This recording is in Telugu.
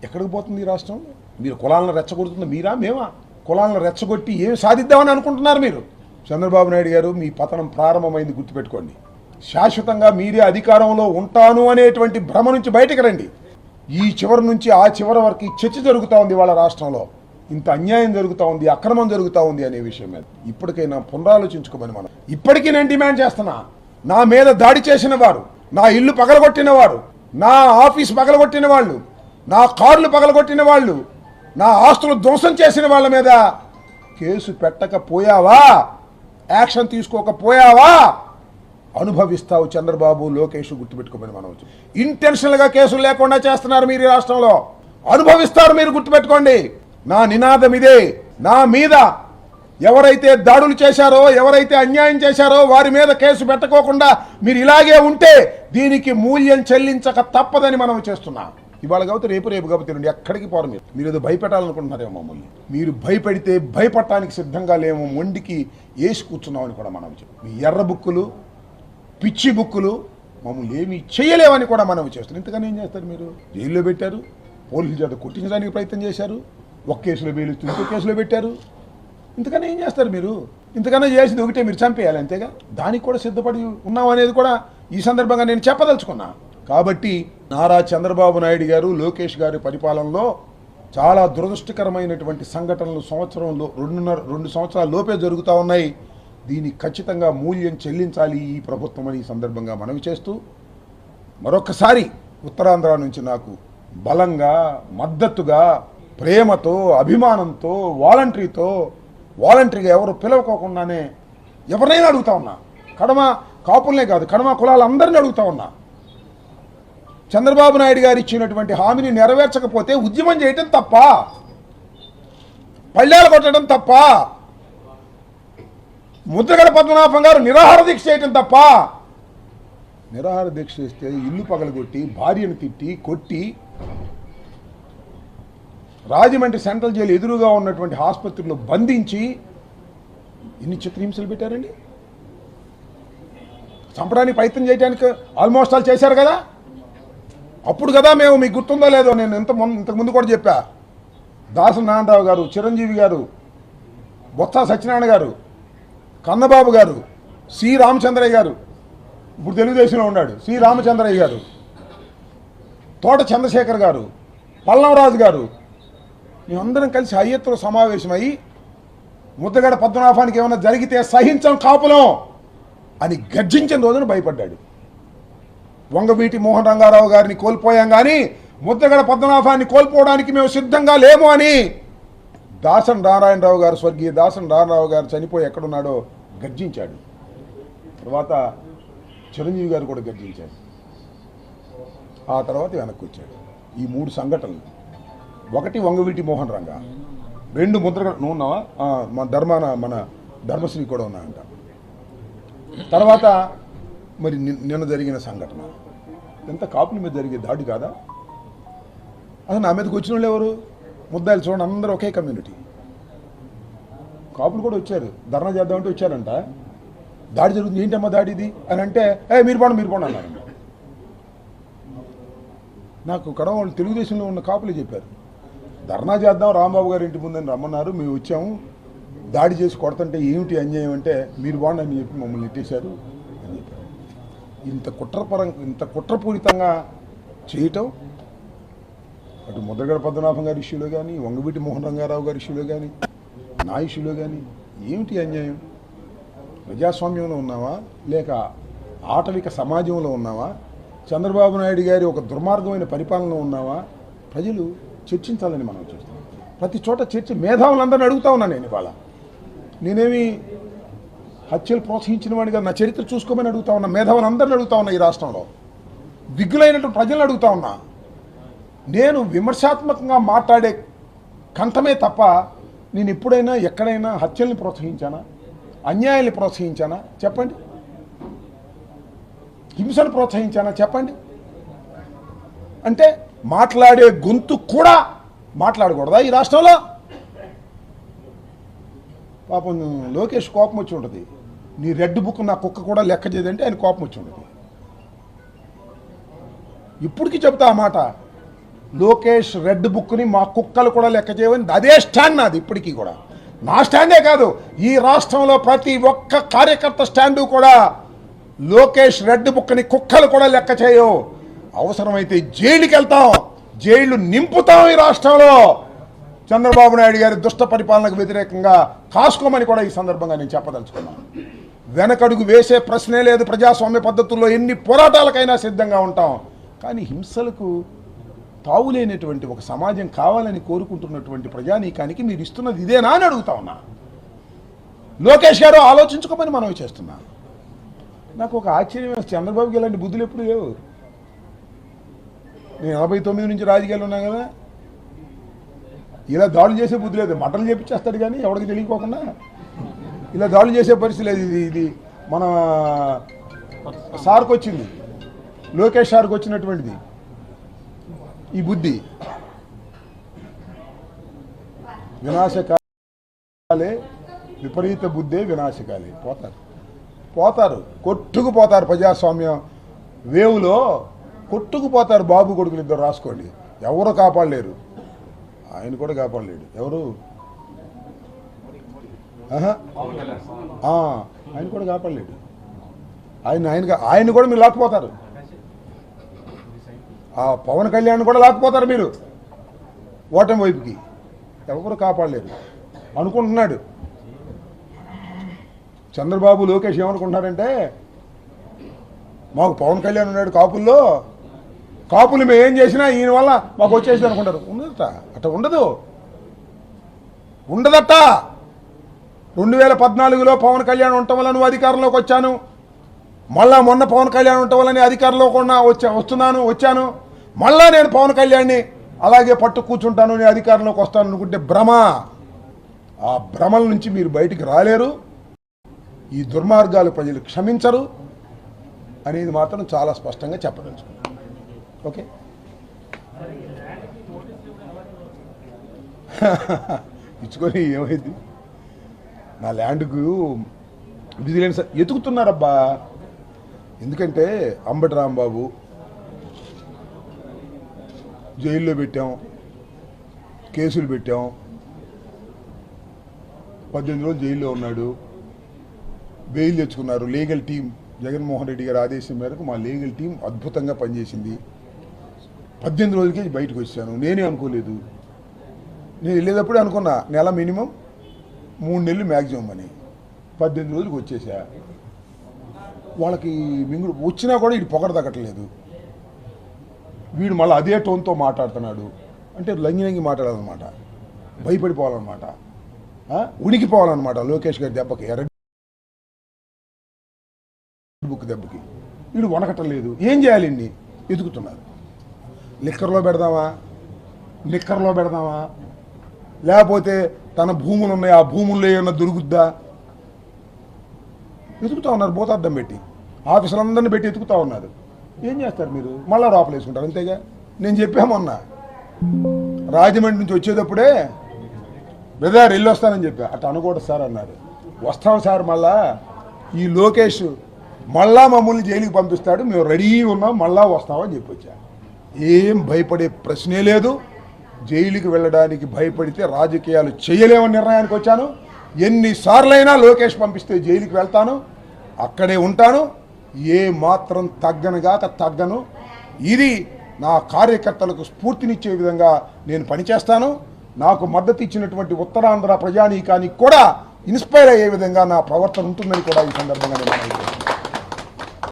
ఎక్కడికి పోతుంది ఈ రాష్ట్రం? మీరు కులాలను రెచ్చగొడుతుంది మీరా మేమా? కులాలను రెచ్చగొట్టి ఏమి సాధిద్దామని అనుకుంటున్నారు మీరు? చంద్రబాబు నాయుడు గారు, మీ పతనం ప్రారంభమైంది, గుర్తుపెట్టుకోండి. శాశ్వతంగా మీరే అధికారంలో ఉంటాను అనేటువంటి భ్రమ నుంచి బయటకు రండి. ఈ చివరి నుంచి ఆ చివరి వరకు చర్చ జరుగుతూ ఉంది వాళ్ళ రాష్ట్రంలో. ఇంత అన్యాయం జరుగుతూ ఉంది, అక్రమం జరుగుతూ ఉంది అనే విషయం మీద ఇప్పటికైనా పునరాలోచించుకోమని మనం ఇప్పటికీ నేను డిమాండ్ చేస్తున్నా. నా మీద దాడి చేసిన వారు, నా ఇల్లు పగలగొట్టిన వారు, నా ఆఫీస్ పగలగొట్టిన వాళ్ళు, నా కార్లు పగలగొట్టిన వాళ్ళు, నా ఆస్తులు ధ్వంసం చేసిన వాళ్ళ మీద కేసు పెట్టకపోయావా, యాక్షన్ తీసుకోకపోయావా, అనుభవిస్తావు చంద్రబాబు, లోకేష్, గుర్తుపెట్టుకోమని మనం. ఇంటెన్షనల్గా కేసులు లేకుండా చేస్తున్నారు మీరు ఈ రాష్ట్రంలో, అనుభవిస్తారు మీరు, గుర్తుపెట్టుకోండి. నా నినాదం ఇదే. నా మీద ఎవరైతే దాడులు చేశారో, ఎవరైతే అన్యాయం చేశారో వారి మీద కేసు పెట్టకోకుండా మీరు ఇలాగే ఉంటే దీనికి మూల్యం చెల్లించక తప్పదని మనం చేస్తున్నాం. ఇవాళ కాబట్టి రేపు కాబట్టి ఎక్కడికి పోరు. మీరు ఏదో భయపెట్టాలనుకుంటున్నారేమో మమ్మల్ని. మీరు భయపెడితే భయపడటానికి సిద్ధంగా లేమో, మొండికి వేసి కూర్చున్నామని కూడా మనం చెప్పాం. మీ ఎర్ర బుక్కులు, పిచ్చి బుక్కులు మమ్మల్ని ఏమీ చేయలేవని కూడా మనం చేస్తున్నాం. ఇంతకన్నా ఏం చేస్తారు మీరు? జైల్లో పెట్టారు, పోలీసుల చేత కొట్టించడానికి ప్రయత్నం చేశారు, ఒక కేసులో బెయిల్ ఇస్తూ ఇంకో కేసులో పెట్టారు. ఇంతకన్నా ఏం చేస్తారు మీరు? ఇంతకన్నా చేసింది ఒకటే, మీరు చంపేయాలి, అంతేగా. దానికి కూడా సిద్ధపడి ఉన్నాం అనేది కూడా ఈ సందర్భంగా నేను చెప్పదలుచుకున్నా. కాబట్టి నారా చంద్రబాబు నాయుడు గారు, లోకేష్ గారి పరిపాలనలో చాలా దురదృష్టకరమైనటువంటి సంఘటనలు సంవత్సరంలో 2 సంవత్సరాల లోపే జరుగుతూ ఉన్నాయి. దీనికి ఖచ్చితంగా మూల్యం చెల్లించాలి ఈ ప్రభుత్వం అని ఈ సందర్భంగా మనవి చేస్తూ, మరొకసారి ఉత్తరాంధ్ర నుంచి నాకు బలంగా, మద్దతుగా, ప్రేమతో, అభిమానంతో, వాలంటరీగా ఎవరు పిలవకోకుండానే ఎవరినైనా అడుగుతా ఉన్నా. కడమ కాపులనే కాదు, కడమ కులాలందరినీ అడుగుతా ఉన్నా. చంద్రబాబు నాయుడు గారు ఇచ్చినటువంటి హామీని నెరవేర్చకపోతే ఉద్యమం చేయటం తప్ప, పళ్ళేలు కొట్టడం తప్ప, ముద్రగడ పద్మనాభం గారు నిరాహార దీక్ష చేయటం తప్ప. నిరాహార దీక్ష చేస్తే ఇల్లు పగలగొట్టి, భార్యను తిట్టి, కొట్టి, రాజమండ్రి సెంట్రల్ జైలు ఎదురుగా ఉన్నటువంటి ఆసుపత్రిలో బంధించి ఇన్ని చిత్రహింసలు పెట్టారండి. చంపడానికి ప్రయత్నం చేయడానికి ఆల్మోస్ట్ ఆల్ చేశారు కదా. అప్పుడు కదా మేము, మీకు గుర్తుందో లేదో, నేను ఇంతకుముందు కూడా చెప్పా, దాసరి నారాయణరావు గారు, చిరంజీవి గారు, బొత్స సత్యనారాయణ గారు, కన్నబాబు గారు, సి రామచంద్రయ్య గారు, ఇప్పుడు తెలుగుదేశంలో ఉన్నాడు, సి రామచంద్రయ్య గారు, తోట చంద్రశేఖర్ గారు, పల్లంరాజు గారు, మేమందరం కలిసి హయ్యత్తులో సమావేశమై ముద్దగడ పద్మనాభానికి ఏమైనా జరిగితే సహించం కాపులం అని గర్జించిన రోజున భయపడ్డాడు. వంగవీటి మోహన్ రంగారావు గారిని కోల్పోయాం కానీ ముద్దగడ పద్మనాభాన్ని కోల్పోవడానికి మేము సిద్ధంగా లేము అని దాసన్ నారాయణరావు గారు, స్వర్గీయ దాసన్ నారాయణరావు గారు చనిపోయి ఎక్కడున్నాడో గర్జించాడు. తర్వాత చిరంజీవి గారు కూడా గర్జించాడు. ఆ తర్వాత వెనక్కి వచ్చాడు. ఈ 3 సంఘటనలు, 1 వంగవీటి మోహన్ రంగా, 2 ముద్రగడ, నువ్వు ఉన్నావా, మన ధర్మశ్రీ కూడా ఉన్నాయంట. తర్వాత మరి నిన్న జరిగిన సంఘటన ఎంత కాపుల మీద జరిగే దాడి కాదా? అసలు నా మీదకి వచ్చిన వాళ్ళు ఎవరు? ముద్దాయిలు చూడండి, అందరూ ఒకే కమ్యూనిటీ. కాపులు కూడా వచ్చారు, ధర్నా చేద్దామంటే వచ్చారంట. దాడి జరుగుతుంది, ఏంటమ్మా దాడి ఇది అని అంటే, మీరు పోండి అన్నారంట. నాకు కడవ వాళ్ళు తెలుగుదేశంలో ఉన్న కాపులే చెప్పారు, ధర్నా చేద్దాం రాంబాబు గారి ఇంటి ముందని రమ్మన్నారు, మేము వచ్చాము, దాడి చేసి కొడుతుంటే ఏమిటి అన్యాయం అంటే మీరు బాగుండి అని చెప్పి మమ్మల్ని నెట్టేశారు అని చెప్పారు. ఇంత కుట్రపూరితంగా చేయటం, అటు ముద్రగడ పద్మనాభం గారి ఇష్యూలో కానీ, వంగవీటి మోహన్ రంగారావు గారి ఇష్యూలో కానీ, నా ఇష్యూలో కానీ ఏమిటి అన్యాయం? ప్రజాస్వామ్యంలో ఉన్నావా, లేక ఆటవిక సమాజంలో ఉన్నావా, చంద్రబాబు నాయుడు గారి ఒక దుర్మార్గమైన పరిపాలనలో ఉన్నావా? ప్రజలు చర్చించాలని మనం చూస్తాం. ప్రతి చోట చర్చ, మేధావులందరినీ అడుగుతా ఉన్నా నేను. ఇవాళ నేనేమి హత్యలు ప్రోత్సహించిన వాడిగా నా చరిత్ర చూసుకోమని అడుగుతా ఉన్నా, మేధావులందరినీ అడుగుతా ఉన్నా, ఈ రాష్ట్రంలో దిగ్గులైనటువంటి ప్రజలను అడుగుతా ఉన్నా. నేను విమర్శాత్మకంగా మాట్లాడే కంఠమే తప్ప నేను ఎప్పుడైనా ఎక్కడైనా హత్యల్ని ప్రోత్సహించానా, అన్యాయాన్ని ప్రోత్సహించానా చెప్పండి? హింసను ప్రోత్సహించానా చెప్పండి? అంటే మాట్లాడే గొంతు కూడా మాట్లాడకూడదా ఈ రాష్ట్రంలో? పాపం లోకేష్ కోపం వచ్చి ఉంటుంది, నీ రెడ్ బుక్ నా కుక్క కూడా లెక్క చేయదంటే ఆయన కోపం వచ్చి ఉంటుంది. ఇప్పటికీ చెప్తా ఆ మాట, లోకేష్ రెడ్ బుక్ని మా కుక్కలు కూడా లెక్క చేయవని అదే స్టాండ్ నాది ఇప్పటికీ కూడా. నా స్టాండే కాదు, ఈ రాష్ట్రంలో ప్రతి ఒక్క కార్యకర్త స్టాండు కూడా లోకేష్ రెడ్ బుక్ని కుక్కలు కూడా లెక్క చేయవు. అవసరమైతే జైలుకి వెళ్తాం, జైళ్లు నింపుతాం ఈ రాష్ట్రంలో. చంద్రబాబు నాయుడు గారి దుష్ట పరిపాలనకు వ్యతిరేకంగా కాసుకోమని కూడా ఈ సందర్భంగా నేను చెప్పదలుచుకున్నాను. వెనకడుగు వేసే ప్రశ్నే లేదు. ప్రజాస్వామ్య పద్ధతుల్లో ఎన్ని పోరాటాలకైనా సిద్ధంగా ఉంటాం. కానీ హింసలకు తావులేనటువంటి ఒక సమాజం కావాలని కోరుకుంటున్నటువంటి ప్రజానీకానికి మీరు ఇస్తున్నది ఇదేనా అని అడుగుతా ఉన్నా. లోకేష్ గారు ఆలోచించుకోమని మనం చేస్తున్నాం. నాకు ఒక ఆశ్చర్యం వేస్తే చంద్రబాబుకి ఇలాంటి బుద్ధులు ఎప్పుడు లేవు. నేను 49 నుంచి రాజకీయాలు ఉన్నాను కదా, ఇలా దాడులు చేసే బుద్ధి లేదు. మటలు చేపించేస్తాడు కానీ ఎవరికి తెలియకోకుండా ఇలా దాడులు చేసే పరిస్థితి లేదు. ఇది మన సార్కి వచ్చింది, లోకేష్ సార్కి వచ్చినటువంటిది ఈ బుద్ధి. వినాశకాలే విపరీత బుద్ధే వినాశకాలే. పోతారు కొట్టుకుపోతారు. ప్రజాస్వామ్యం వేవులో కొట్టుకుపోతారు. బాబు కొడుకులు ఇద్దరు రాసుకోండి. ఎవరు కాపాడలేరు. ఆయన కూడా కాపాడలేడు. ఎవరు ఆయన కూడా కాపాడలేడు. ఆయన కూడా మీరు లాక్కుపోతారు. ఆ పవన్ కళ్యాణ్ కూడా లాక్కుపోతారు మీరు ఓటమి వైపుకి. ఎవరు కాపాడలేరు అనుకుంటున్నాడు చంద్రబాబు. లోకేష్ ఏమనుకుంటున్నారంటే, మాకు పవన్ కళ్యాణ్ ఉన్నాడు కాపుల్లో, కాపులు మేము ఏం చేసినా ఈయన వల్ల మాకు వచ్చేసి అనుకుంటారు. ఉండదట, అట్ట ఉండదట. 2014లో పవన్ కళ్యాణ్ ఉండటం వల్ల నువ్వు అధికారంలోకి వచ్చాను, మళ్ళా మొన్న పవన్ కళ్యాణ్ ఉండటం వల్ల నేను అధికారంలోకి వచ్చాను, మళ్ళా నేను పవన్ కళ్యాణ్ని అలాగే పట్టు కూర్చుంటాను, నేను అధికారంలోకి వస్తాను అనుకుంటే భ్రమ. ఆ భ్రమల నుంచి మీరు బయటికి రాలేరు. ఈ దుర్మార్గాలు ప్రజలు క్షమించరు అనేది మాత్రం చాలా స్పష్టంగా చెప్పదలుచుకున్నాను. ఓకే, ఇచ్చుకొని ఏమైంది? నా ల్యాండ్కు విజిలెన్స్ ఎతుకుతున్నారబ్బా. ఎందుకంటే అంబటి రాంబాబు జైల్లో పెట్టాం, కేసులు పెట్టాం, 18 రోజులు జైల్లో ఉన్నాడు. బెయిల్ తెచ్చుకున్నారు. లీగల్ టీం జగన్మోహన్ రెడ్డి గారి ఆదేశం మేరకు మా లీగల్ టీం అద్భుతంగా పనిచేసింది. 18 రోజులకే బయటకు వచ్చాను. నేనే అనుకోలేదు. నేను వెళ్ళేటప్పుడే అనుకున్నా నెల మినిమం 3 నెలలు మ్యాక్సిమం అని. 18 రోజులకు వచ్చేసా. వాళ్ళకి మింగుడు వచ్చినా కూడా వీడు పొగడ తగ్గట్లేదు. వీడు మళ్ళీ అదే టోన్తో మాట్లాడుతున్నాడు. అంటే లంగి మాట్లాడాలన్నమాట, భయపడిపోవాలన్నమాట, ఉనికిపోవాలన్నమాట. లోకేష్ గారి దెబ్బకి, ఎర్ర బుక్ దెబ్బకి వీడు వనకటం లేదు. ఏం చేయాలి? ఇన్ని ఎదుగుతున్నారు. నిక్కర్లో పెడదామా లేకపోతే తన భూములు ఉన్నాయి, ఆ భూముల్లో ఏమన్నా దొరుకుద్దా? ఎతుకుతా ఉన్నారు. భూతార్థం పెట్టి ఆఫీసులందరినీ పెట్టి ఎతుకుతా ఉన్నారు. ఏం చేస్తారు మీరు? మళ్ళా లోపల వేసుకుంటారు. అంతేగా. నేను చెప్పామన్నా రాజమండ్రి నుంచి వచ్చేటప్పుడే బ్రదర్ వెళ్ళొస్తానని చెప్పా. అట్లా అనుకోవడం సార్ అన్నారు. వస్తాం సార్, మళ్ళా ఈ లోకేష్ మళ్ళా మమ్మల్ని జైలుకి పంపిస్తాడు, మేము రెడీ ఉన్నాం, మళ్ళా వస్తామని చెప్పొచ్చా. ఏం భయపడే ప్రశ్నే లేదు. జైలుకి వెళ్ళడానికి భయపడితే రాజకీయాలు చేయలేమని నిర్ణయానికి వచ్చాను. ఎన్నిసార్లైనా లోకేష్ పంపిస్తే జైలుకి వెళ్తాను, అక్కడే ఉంటాను. ఏ మాత్రం తగ్గను. ఇది నా కార్యకర్తలకు స్ఫూర్తినిచ్చే విధంగా నేను పనిచేస్తాను. నాకు మద్దతు ఇచ్చినటువంటి ఉత్తరాంధ్ర ప్రజానీకానికి కూడా ఇన్స్పైర్ అయ్యే విధంగా నా ప్రవర్తన ఉంటుందని కూడా ఈ సందర్భంగా నేను